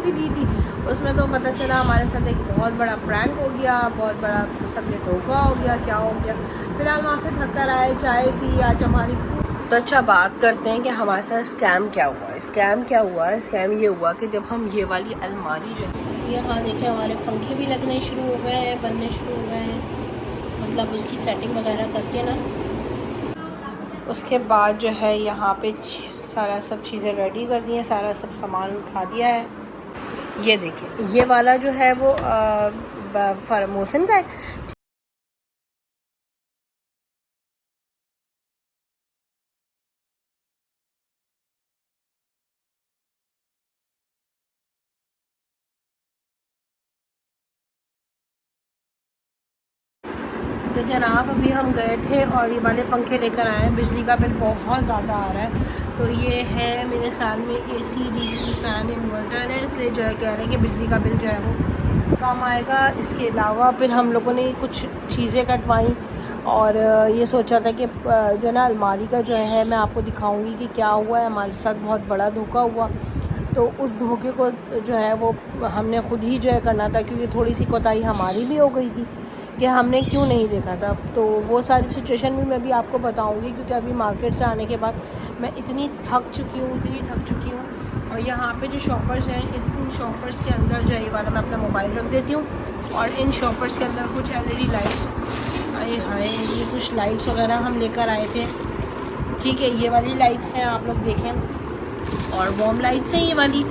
बच्चों की ली थी, उसमें तो पता चला हमारे साथ एक बहुत बड़ा प्रैंक हो गया, बहुत बड़ा सबने धोखा हो गया, क्या हो गया। फिलहाल वहाँ से थक कर आए, चाय पी, आज हमारी। तो अच्छा बात करते हैं कि हमारे साथ स्कैम क्या हुआ। स्कैम क्या हुआ? स्कैम ये हुआ कि जब हम ये वाली अलमारी जो है, ये हाँ देखें, हमारे पंखे भी लगने शुरू हो गए हैं, बनने शुरू हो गए हैं, मतलब उसकी सेटिंग वगैरह करके ना। उसके बाद जो है यहाँ पे सारा सब चीज़ें रेडी कर दी हैं, सारा सब सामान उठा दिया है। ये देखिए, ये वाला जो है वो मोहसिन का है। तो जनाब अभी हम गए थे और ये वाले पंखे लेकर आए हैं। बिजली का बिल बहुत ज़्यादा आ रहा है। तो ये है मेरे ख्याल में AC DC फ़ैन इन्वर्टर है। इससे जो है कह रहे हैं कि बिजली का बिल जो है वो कम आएगा। इसके अलावा फिर हम लोगों ने कुछ चीज़ें कटवाई और ये सोचा था कि जो ना अलमारी का जो है मैं आपको दिखाऊंगी कि क्या हुआ है। हमारे साथ बहुत बड़ा धोखा हुआ, तो उस धोखे को जो है वो हमने ख़ुद ही जो है करना था, क्योंकि थोड़ी सी कोताही हमारी भी हो गई थी कि हमने क्यों नहीं देखा था। तो वो सारी सिचुएशन भी मैं भी आपको बताऊंगी, क्योंकि अभी मार्केट से आने के बाद मैं इतनी थक चुकी हूँ। और यहाँ पे जो शॉपर्स हैं, इन शॉपर्स के अंदर जो है ये वाला मैं अपना मोबाइल रख देती हूँ, और इन शॉपर्स के अंदर कुछ LED लाइट्स, अरे हाय, ये कुछ लाइट्स वगैरह हम लेकर आए थे। ठीक है, ये वाली लाइट्स हैं, आप लोग देखें, और वॉर्म लाइट्स हैं ये वाली,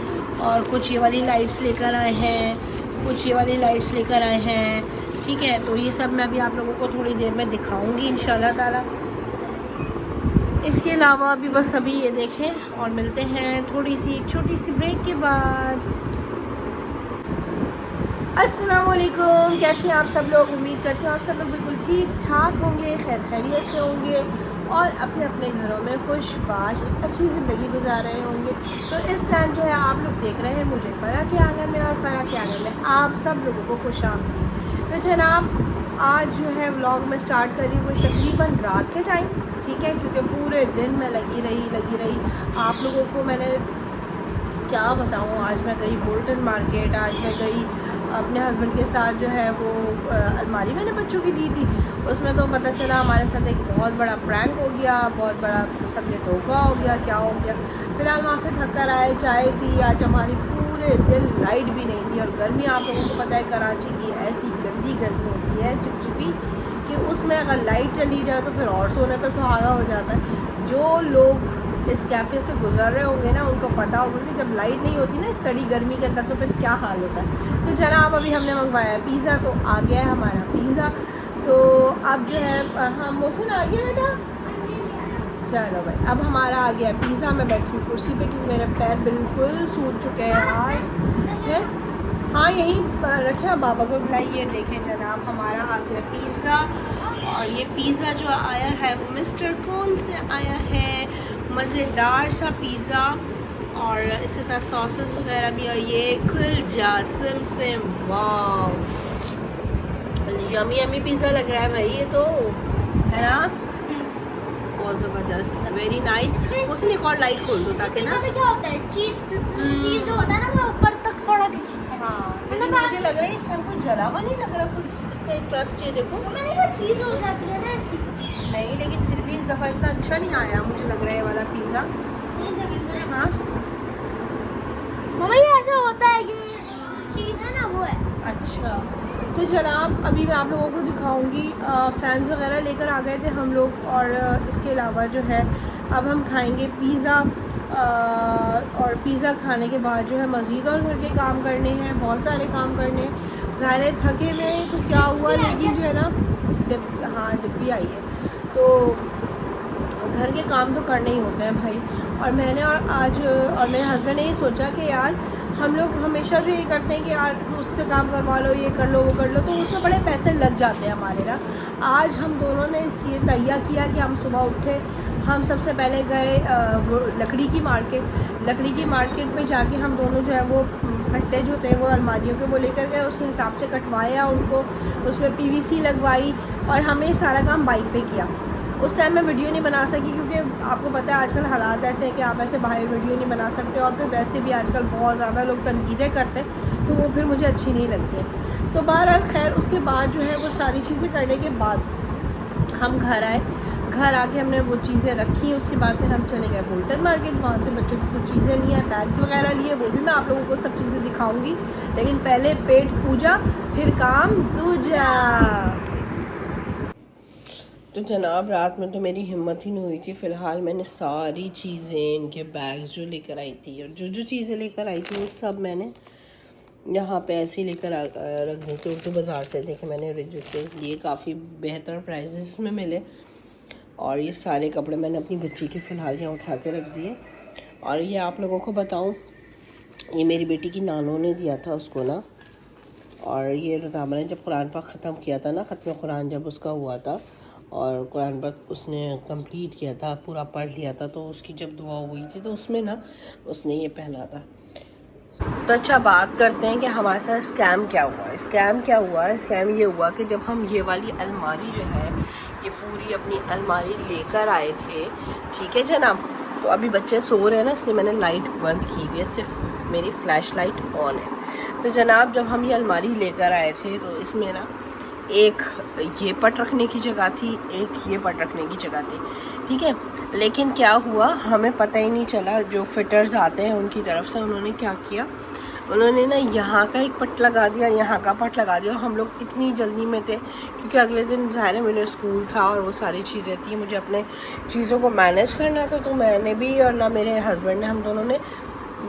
और कुछ ये वाली लाइट्स लेकर आए हैं, कुछ ये वाली लाइट्स लेकर आए हैं। ठीक है, तो ये सब मैं अभी आप लोगों को थोड़ी देर में दिखाऊंगी इंशाल्लाह ताला। इसके अलावा अभी बस अभी ये देखें, और मिलते हैं थोड़ी सी एक छोटी सी ब्रेक के बाद। अस्सलाम वालेकुम, कैसे हैं आप सब लोग? उम्मीद करती हूँ आप सब लोग बिल्कुल ठीक ठाक होंगे, खैर खैरियत से होंगे और अपने अपने घरों में खुशबाश एक अच्छी ज़िंदगी गुजार रहे होंगे। तो इस टाइम जो है आप लोग देख रहे हैं मुझे फ़रा के आंगन में, और फ़रा के आंगन में आप सब लोगों को खुशामदीद। तो जनाब आज जो है व्लॉग में स्टार्ट करी हुई तकरीबन रात के टाइम, ठीक है, क्योंकि पूरे दिन मैं लगी रही आप लोगों को मैंने क्या बताऊँ। आज मैं गई बोल्टन मार्केट, आज मैं गई अपने हस्बैंड के साथ जो है वो अलमारी मैंने बच्चों की ली थी, उसमें तो पता चला हमारे साथ एक बहुत बड़ा प्रैंक हो गया, बहुत बड़ा सबने धोखा हो गया, क्या हो गया। फिलहाल वहाँ से थक कर आए, चाय पी, आज हमारी पूरे दिन लाइट भी नहीं थी। और गर्मी आप लोगों को पता है कराची की ऐसी गंदी गर्मी होती है, चिपचिपी, कि उसमें अगर लाइट चली जाए तो फिर और सोने पर सुहागा हो जाता है। जो लोग इस कैफ़े से गुजर रहे होंगे ना, उनको पता होगा कि जब लाइट नहीं होती ना इस सड़ी गर्मी के अंदर तो फिर क्या हाल होता है। तो जनाब अभी हमने मंगवाया पिज़्ज़ा, तो आ गया है हमारा पिज़्ज़ा। तो अब जो है हाँ मोहसिन आ गया बेटा, चलो भाई, अब हमारा आ गया पिज़्ज़ा। मैं बैठी हूँ कुर्सी पे क्योंकि मेरे पैर बिल्कुल सूज चुके हैं यार, है हाँ यहीं रखे, बाबा को बुलाइए। देखें जनाब हमारा आ गया पिज़्ज़ा, और ये पिज़्ज़ा जो आया है वो मिस्टर कौन से आया है, मज़ेदार सा पिज़्ज़ा, और इसके साथ सॉसेस वगैरह भी, और ये खुल जासिम से, वाह यमी यमी पिज़्ज़ा लग रहा है भाई, ये तो है ना, बहुत ज़बरदस्त, वेरी नाइस। उसने एक और लाइट खोल दो ताकि ना, क्या होता है चीज़ जो होता है ना वो ऊपर तक थोड़ा, हाँ लेकिन मुझे लग रहा है इस टाइम कुछ जला हुआ नहीं लग रहा कुछ, इसका एक क्रस्ट ये देखो, मैंने वो चीज़ हो जाती है ना ऐसी, नहीं लेकिन फिर भी इस दफ़ा इतना अच्छा नहीं आया मुझे लग रहा है वाला पिज़्ज़ा। हाँ मम्मी ये ऐसा होता है कि चीज़ है ना वो है। अच्छा, तो जनाब अभी मैं आप लोगों को दिखाऊंगी, फ़ैन्स वगैरह लेकर आ गए थे हम लोग, और इसके अलावा जो है अब हम खाएंगे पिज़्ज़ा, और पिज़्ज़ा खाने के बाद जो है मज़ीद और घर के काम करने हैं, बहुत सारे काम करने हैं। ज़ाहिर है थके हुए हैं तो क्या हुआ, लेकिन जो है ना हाँ डिब्बी आई है, तो घर के काम तो करने ही होते हैं भाई। और मैंने और मेरे हस्बैंड ने ये सोचा कि यार हम लोग हमेशा जो ये करते हैं कि यार उससे काम करवा लो, ये कर लो, वो कर लो, तो उसमें बड़े पैसे लग जाते हैं हमारे ना। आज हम दोनों ने ये तैयार किया कि हम सुबह उठे, हम सबसे पहले गए वो लकड़ी की मार्केट में जाके हम दोनों जो है वो फट्टे जो थे वो अलमारियों के वो लेकर गए, उसके हिसाब से कटवाया उनको, उसमें PVC लगवाई, और हमें सारा काम बाइक पे किया। उस टाइम मैं वीडियो नहीं बना सकी क्योंकि आपको पता है आजकल हालात ऐसे हैं कि आप ऐसे बाहर वीडियो नहीं बना सकते, और फिर वैसे भी आजकल बहुत ज़्यादा लोग तनकीदें करते हैं तो वो फिर मुझे अच्छी नहीं लगती हैं। तो बहरहाल खैर उसके बाद जो है वो सारी चीज़ें करने के बाद हम घर आए। घर आके हमने वो चीज़ें रखी, उसके बाद फिर हम चले गए बोल्टन मार्केट, वहाँ से बच्चों की कुछ चीज़ें ली हैं, बैग्स वगैरह लिए, वो भी मैं आप लोगों को सब चीज़ें दिखाऊंगी। लेकिन पहले पेट पूजा फिर काम दूजा। तो जनाब रात में तो मेरी हिम्मत ही नहीं हुई थी। फ़िलहाल मैंने सारी चीज़ें, इनके बैग्स जो लेकर आई थी और जो चीज़ें लेकर आई थी वो सब मैंने यहाँ पे ऐसे ही लेकर रख दी थी उर्दू बाज़ार से। देखें मैंने रजिस्टर्स लिए, काफ़ी बेहतर प्राइसेस में मिले, और ये सारे कपड़े मैंने अपनी बच्ची के फ़िलहाल यहाँ उठा के रख दिए। और ये आप लोगों को बताऊँ, ये मेरी बेटी की नानों ने दिया था उसको ना, और ये रदामा ने जब कुरान पाक ख़त्म किया था ना, ख़त्म कुरान जब उसका हुआ था और कुरान पाक उसने कंप्लीट किया था, पूरा पढ़ लिया था, तो उसकी जब दुआ हुई थी तो उसमें ना उसने ये पहना था। तो अच्छा बात करते हैं कि हमारे साथ स्कैम क्या हुआ। स्कैम ये हुआ कि जब हम ये वाली अलमारी जो है, ये पूरी अपनी अलमारी लेकर आए थे, ठीक है जनाब, तो अभी बच्चे सो रहे हैं ना, इसलिए मैंने लाइट बंद की हुई है, सिर्फ मेरी फ्लैश लाइट ऑन है। तो जनाब जब हम ये अलमारी लेकर आए थे तो इसमें ना एक ये पट रखने की जगह थी, एक ये पट रखने की जगह थी, ठीक है। लेकिन क्या हुआ हमें पता ही नहीं चला, जो फिटर्स आते हैं उनकी तरफ से उन्होंने क्या किया, उन्होंने ना यहाँ का एक पट लगा दिया, यहाँ का पट लगा दिया। हम लोग इतनी जल्दी में थे क्योंकि अगले दिन ज़ाहिर है मेरे स्कूल था और वो सारी चीज़ें थी, मुझे अपने चीज़ों को मैनेज करना था, तो मैंने भी और ना मेरे हस्बैंड ने, हम दोनों ने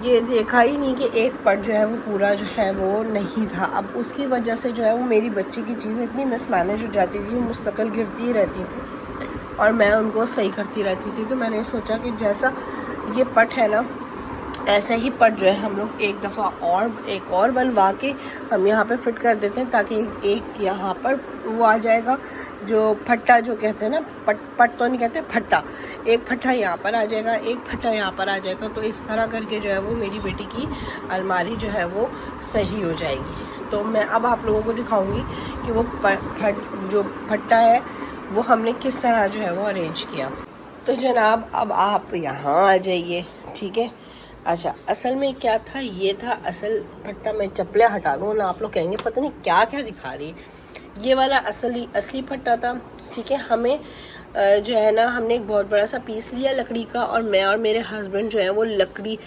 ये देखा ही नहीं कि एक पट जो है वो पूरा जो है वो नहीं था। अब उसकी वजह से जो है वो मेरी बच्ची की चीज़ें इतनी मिसमैनेज हो जाती थी, मुस्तकिल गिरती ही रहती थी और मैं उनको सही करती रहती थी। तो मैंने सोचा कि जैसा ये पट है ना, ऐसा ही पट जो है हम लोग एक दफ़ा और एक और बनवा के हम यहाँ पे फिट कर देते हैं, ताकि एक यहाँ पर वो आ जाएगा, जो फट्टा जो कहते हैं ना, पट तो नहीं कहते, फट्टा, एक फट्टा यहाँ पर आ जाएगा, एक फट्टा यहाँ पर आ जाएगा। तो इस तरह करके जो है वो मेरी बेटी की अलमारी जो है वो सही हो जाएगी। तो मैं अब आप लोगों को दिखाऊंगी कि वो जो फट्टा है वो हमने किस तरह जो है वो अरेंज किया। तो जनाब अब आप यहाँ आ जाइए, ठीक है। अच्छा असल में क्या था, ये था असल फट्टा। मैं चप्पलें हटा दूँ ना, आप लोग कहेंगे पता नहीं क्या क्या दिखा रही है। ये वाला असली फट्टा था, ठीक है। हमें जो है ना, हमने एक बहुत बड़ा सा पीस लिया लकड़ी का, और मैं और मेरे हस्बैंड जो है वो लकड़ी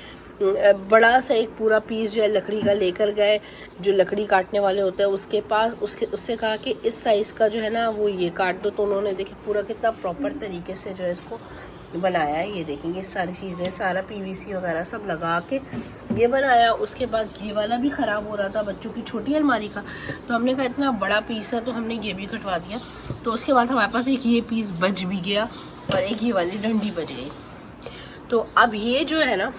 बड़ा सा एक पूरा पीस जो है लकड़ी का लेकर गए, जो लकड़ी काटने वाले होते हैं उसके पास, उससे कहा कि इस साइज़ का जो है ना वो ये काट दो। तो उन्होंने देखिए पूरा कितना प्रॉपर तरीके से जो है इसको बनाया है। ये देखेंगे सारी चीज़ें, सारा पीवीसी वगैरह सब लगा के ये बनाया। उसके बाद ये वाला भी ख़राब हो रहा था बच्चों की छोटी अलमारी का, तो हमने कहा इतना बड़ा पीस है तो हमने ये भी कटवा दिया। तो उसके बाद हमारे पास एक ये पीस बच भी गया और एक ये वाली डंडी बच गई। तो अब ये जो है ना,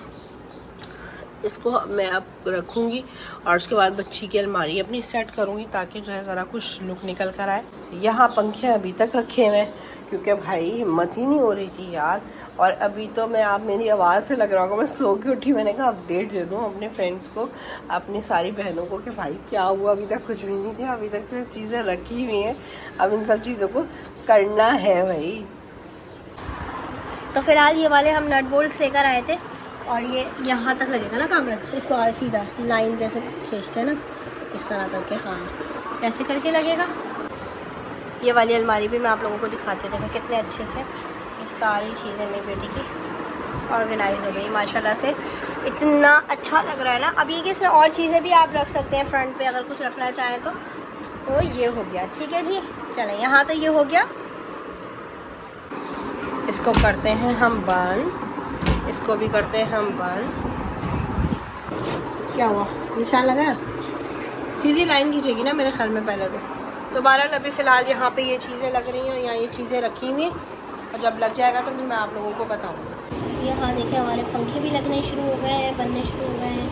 इसको मैं अब रखूँगी और उसके बाद बच्ची की अलमारी अपनी सेट करूँगी, ताकि जो है ज़रा कुछ लुक निकल कर आए। यहाँ पंखे अभी तक रखे हुए हैं क्योंकि भाई हिम्मत ही नहीं हो रही थी यार। और अभी तो मैं, आप मेरी आवाज़ से लग रहा होगा मैं सो के उठी, मैंने कहा अपडेट दे दूँ अपने फ्रेंड्स को, अपनी सारी बहनों को कि भाई क्या हुआ, अभी तक कुछ भी नहीं किया, अभी तक सिर्फ चीज़ें रखी हुई हैं, अब इन सब चीज़ों को करना है भाई। तो फिलहाल ये वाले हम नट बोल्ट लेकर आए थे, और ये यहाँ तक लगेगा ना कैमरा, इसको आज सीधा लाइन जैसे खींचते हैं ना, इस तरह करके, हाँ ऐसे करके लगेगा। ये वाली अलमारी भी मैं आप लोगों को दिखाती हूँ, देखो कितने अच्छे से ये सारी चीज़ें मेरी बेटी की ऑर्गेनाइज हो गई माशाल्लाह से, इतना अच्छा लग रहा है ना। अब ये कि इसमें और चीज़ें भी आप रख सकते हैं फ्रंट पे, अगर कुछ रखना चाहें तो ये हो गया, ठीक है जी। चलें यहाँ तो ये हो गया, इसको करते हैं हम बंद, इसको भी करते हैं हम बंद। क्या हुआ, निशान लगा, सीधी लाइन खींचेगी ना मेरे ख्याल में पहले तो बहरहाल अभी फ़िलहाल यहाँ पे ये चीज़ें लग रही हैं, यहाँ ये चीज़ें रखी हुई, और जब लग जाएगा तो फिर मैं आप लोगों को बताऊँगी। यहाँ देखिए हमारे पंखे भी लगने शुरू हो गए हैं, बनने शुरू हो गए हैं,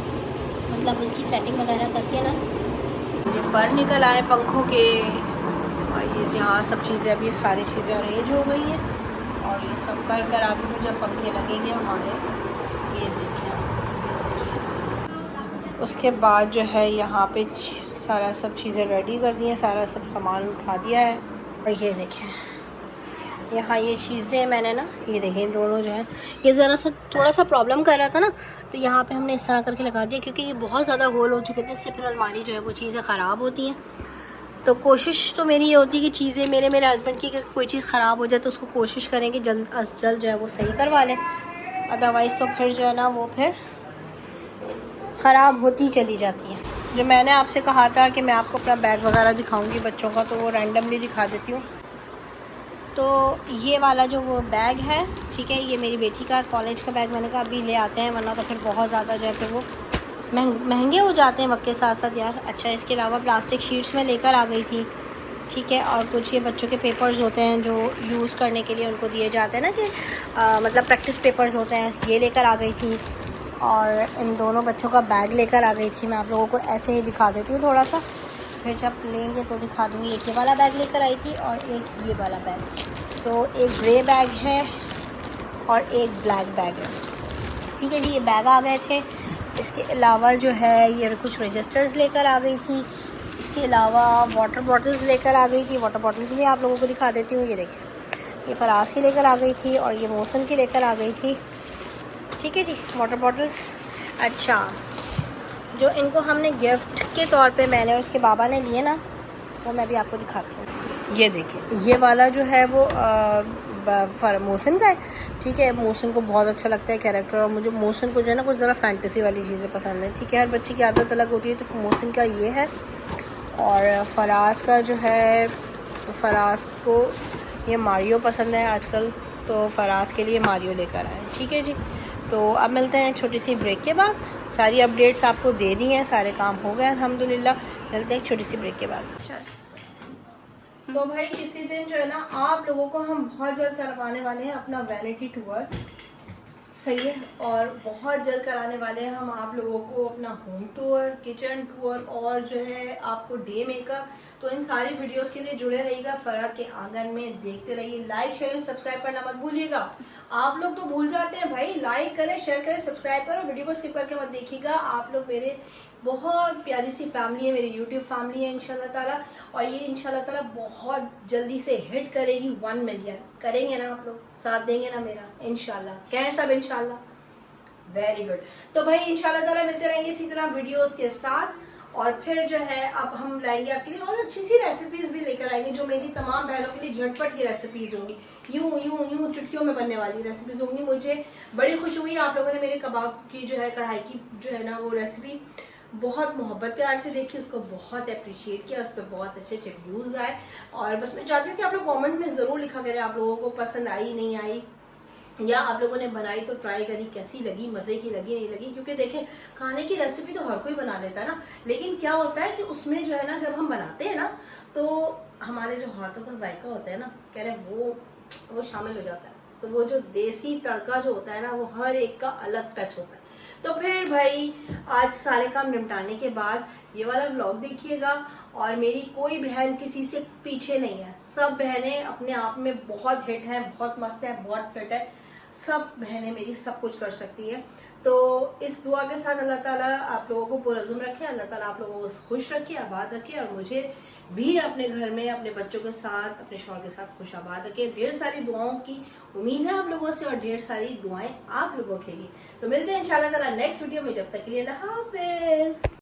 मतलब उसकी सेटिंग वगैरह करके ना ये पर निकल आए पंखों के, और ये यहाँ सब चीज़ें, अभी ये सारी चीज़ें अरेंज हो गई हैं, और ये सब कर आगे फिर जब पंखे लगेंगे हमारे, ये देखिए। उसके बाद जो है यहाँ पे सारा सब चीज़ें रेडी कर दी हैं, सारा सब सामान उठा दिया है, और ये देखें यहाँ ये चीज़ें मैंने ना, ये देखें दोनों जो है, ये ज़रा सा थोड़ा सा प्रॉब्लम कर रहा था ना, तो यहाँ पे हमने इस तरह करके लगा दिया, क्योंकि ये बहुत ज़्यादा गोल हो चुके थे, इससे फिर अलमारी जो है वो चीज़ें ख़राब होती हैं। तो कोशिश तो मेरी ये होती है कि चीज़ें मेरे हस्बैंड की कोई चीज़ ख़राब हो जाए तो उसको कोशिश करें कि जल्द अज जल्द जो है वो सही करवा लें, अदरवाइज़ तो फिर जो है ना वो फिर ख़राब होती चली जाती है। जो मैंने आपसे कहा था कि मैं आपको अपना बैग वगैरह दिखाऊंगी बच्चों का, तो वो रैंडमली दिखा देती हूँ। तो ये वाला जो वो बैग है, ठीक है, ये मेरी बेटी का कॉलेज का बैग, मैंने कहा अभी ले आते हैं, वरना तो फिर बहुत ज़्यादा जो है फिर वो महंगे हो जाते हैं वक्त के साथ साथ यार। अच्छा, इसके अलावा प्लास्टिक शीट्स में लेकर आ गई थी, ठीक है, और कुछ ये बच्चों के पेपर्स होते हैं जो यूज़ करने के लिए उनको दिए जाते हैं ना, कि मतलब प्रैक्टिस पेपर्स होते हैं, ये लेकर आ गई थी। और इन दोनों बच्चों का बैग लेकर आ गई थी। मैं आप लोगों को ऐसे ही दिखा देती हूँ थोड़ा सा, फिर जब लेंगे तो दिखा दूँगी। एक ये वाला बैग लेकर आई थी और एक ये वाला बैग, तो एक ग्रे बैग है और एक ब्लैक बैग है, ठीक है जी। ये बैग आ गए थे। इसके अलावा जो है ये कुछ रजिस्टर्स लेकर आ गई थी। इसके अलावा वाटर बॉटल्स लेकर आ गई थी। वाटर बॉटल्स भी आप लोगों को दिखा देती हूँ। ये देखिए, ये फराज की लेकर आ गई थी और ये मौसम की लेकर आ गई थी, ठीक है जी, वाटर बॉटल्स। अच्छा, जो इनको हमने गिफ्ट के तौर पे मैंने और उसके बाबा ने लिए ना, वो मैं भी आपको दिखाती हूँ। ये देखिए, ये वाला जो है वो मोहसिन का है, ठीक है। मोहसिन को बहुत अच्छा लगता है कैरेक्टर, और मुझे मोहसिन को जो है ना कुछ ज़रा फैंटेसी वाली चीज़ें पसंद है, ठीक है। हर बच्चे की आदत अलग होती है, तो मोहसिन का ये है। और फराज का जो है, फराज को ये मारियो पसंद है आजकल, तो फराज के लिए मारियो लेकर आए, ठीक है जी। तो अब मिलते हैं छोटी सी ब्रेक के बाद। सारी अपडेट्स आपको दे दी हैं, सारे काम हो गए अल्हम्दुलिल्लाह। मिलते हैं एक छोटी सी ब्रेक के बाद। तो भाई किसी दिन जो है ना आप लोगों को हम बहुत जल्द करवाने वाले हैं अपना वैनिटी टूर, सही है, और बहुत जल्द कराने वाले हैं हम आप लोगों को अपना होम टूर, किचन टूर, और जो है आपको डे मेकअप। तो इन सारी वीडियोस के लिए जुड़े रहिएगा फराक के आंगन में, देखते रहिए। लाइक शेयर सब्सक्राइब करना मत भूलिएगा। आप लोग तो भूल जाते हैं भाई, लाइक करें, शेयर करें, सब्सक्राइब करें, वीडियो को स्किप करके मत देखिएगा। आप लोग मेरे बहुत प्यारी सी फैमिली है, मेरी यूट्यूब फैमिली है इंशाल्लाह ताला, और ये इंशाल्लाह ताला बहुत जल्दी से हिट करेगी 1 मिलियन। करेंगे ना आप लोग, साथ देंगे ना मेरा, इंशाल्लाह, कहें सब इंशाल्लाह। Very good. तो भाई इंशाल्लाह ताला मिलते रहेंगे इसी तरह वीडियोस के साथ, और फिर जो है अब हम लाएंगे आपके लिए और अच्छी सी रेसिपीज भी लेकर आएंगे, जो मेरी तमाम बहनों के लिए झटपट की रेसिपीज होंगी, यूं यूं यूं चुटकियों में बनने वाली रेसिपीज होंगी। मुझे बड़ी खुशी हुई आप लोगों ने मेरे कबाब की जो है कढ़ाई की जो है ना वो रेसिपी बहुत मोहब्बत प्यार से देखी, उसको बहुत अप्रिशिएट किया, उस पर बहुत अच्छे अच्छे व्यूज आए। और बस मैं चाहती हूँ कि आप लोग कमेंट में ज़रूर लिखा करें आप लोगों को पसंद आई नहीं आई, या आप लोगों ने बनाई तो ट्राई करी, कैसी लगी, मज़े की लगी नहीं लगी। क्योंकि देखें, खाने की रेसिपी तो हर कोई बना लेता है ना, लेकिन क्या होता है कि उसमें जो है ना जब हम बनाते हैं ना तो हमारे जो हाथों का जायका होता है ना, कह रहे वो शामिल हो जाता है। तो वो जो देसी तड़का जो होता है ना, वो हर एक का अलग टच होता है। तो फिर भाई आज सारे काम निपटाने के बाद ये वाला व्लॉग देखिएगा, और मेरी कोई बहन किसी से पीछे नहीं है। सब बहनें अपने आप में बहुत हिट हैं, बहुत मस्त है, बहुत फिट है। सब बहनें मेरी सब कुछ कर सकती है। तो इस दुआ के साथ अल्लाह ताला आप लोगों को पुरज़ुम रखे, अल्लाह ताला आप लोगों को खुश रखे, आबाद रखे, और मुझे भी अपने घर में अपने बच्चों के साथ, अपने शौहर के साथ खुश आबाद रखे। ढेर सारी दुआओं की उम्मीद है आप लोगों से, और ढेर सारी दुआएं आप लोगों के लिए। तो मिलते हैं इंशाल्लाह ताला नेक्स्ट वीडियो में, जब तक के लिए अल्लाह हाफिज।